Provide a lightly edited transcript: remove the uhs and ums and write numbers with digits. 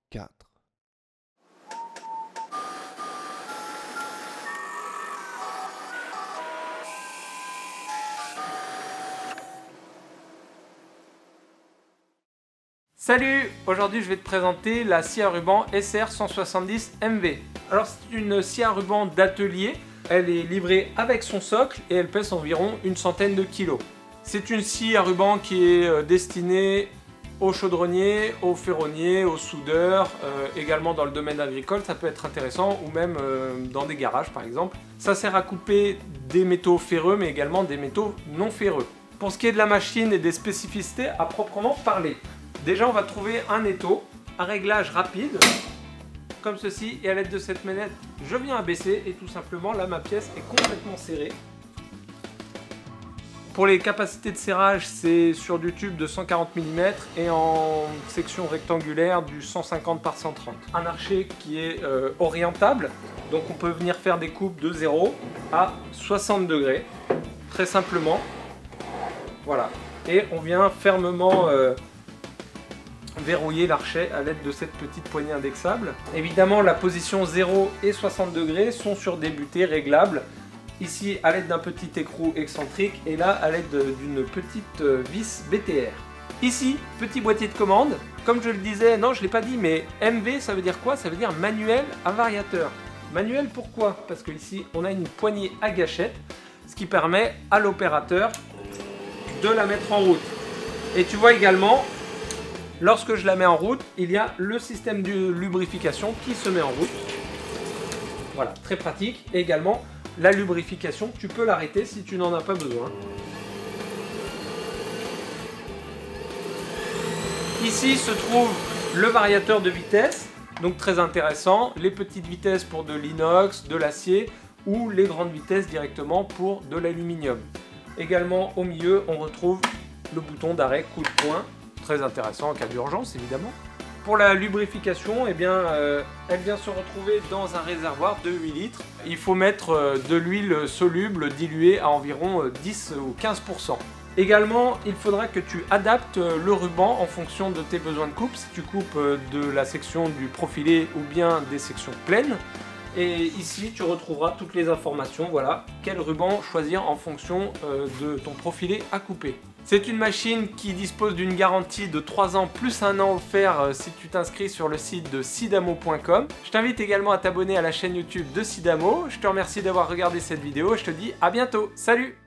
4. Salut! Aujourd'hui je vais te présenter la scie à ruban SR170MV. Alors c'est une scie à ruban d'atelier, elle est livrée avec son socle et elle pèse environ une centaine de kilos. C'est une scie à ruban qui est destinée aux chaudronniers, aux ferronniers, aux soudeurs, également dans le domaine agricole, ça peut être intéressant, ou même dans des garages par exemple. Ça sert à couper des métaux ferreux mais également des métaux non ferreux. Pour ce qui est de la machine et des spécificités à proprement parler, déjà on va trouver un étau, un réglage rapide, comme ceci, et à l'aide de cette manette, je viens abaisser et tout simplement là ma pièce est complètement serrée. Pour les capacités de serrage, c'est sur du tube de 140 mm et en section rectangulaire du 150 par 130. Un archet qui est orientable, donc on peut venir faire des coupes de 0 à 60 degrés, très simplement. Voilà, et on vient fermement verrouiller l'archet à l'aide de cette petite poignée indexable. Évidemment, la position 0 et 60 degrés sont sur des butées réglables. Ici à l'aide d'un petit écrou excentrique et là à l'aide d'une petite vis BTR. Ici, petit boîtier de commande. Comme je le disais, non je ne l'ai pas dit, mais MV ça veut dire quoi? Ça veut dire manuel à variateur. Manuel pourquoi? Parce que ici on a une poignée à gâchette, ce qui permet à l'opérateur de la mettre en route. Et tu vois également, lorsque je la mets en route, il y a le système de lubrification qui se met en route. Voilà, très pratique. Et également, la lubrification, tu peux l'arrêter si tu n'en as pas besoin. Ici se trouve le variateur de vitesse, donc très intéressant. Les petites vitesses pour de l'inox, de l'acier ou les grandes vitesses directement pour de l'aluminium. Également au milieu, on retrouve le bouton d'arrêt coup de poing, très intéressant en cas d'urgence évidemment. Pour la lubrification, eh bien, elle vient se retrouver dans un réservoir de 8 litres. Il faut mettre de l'huile soluble diluée à environ 10 ou 15%. Également, il faudra que tu adaptes le ruban en fonction de tes besoins de coupe. Si tu coupes de la section du profilé ou bien des sections pleines. Et ici, tu retrouveras toutes les informations, voilà, quel ruban choisir en fonction de ton profilé à couper. C'est une machine qui dispose d'une garantie de 3 ans plus 1 an offert si tu t'inscris sur le site de sidamo.com. Je t'invite également à t'abonner à la chaîne YouTube de Sidamo. Je te remercie d'avoir regardé cette vidéo et je te dis à bientôt. Salut!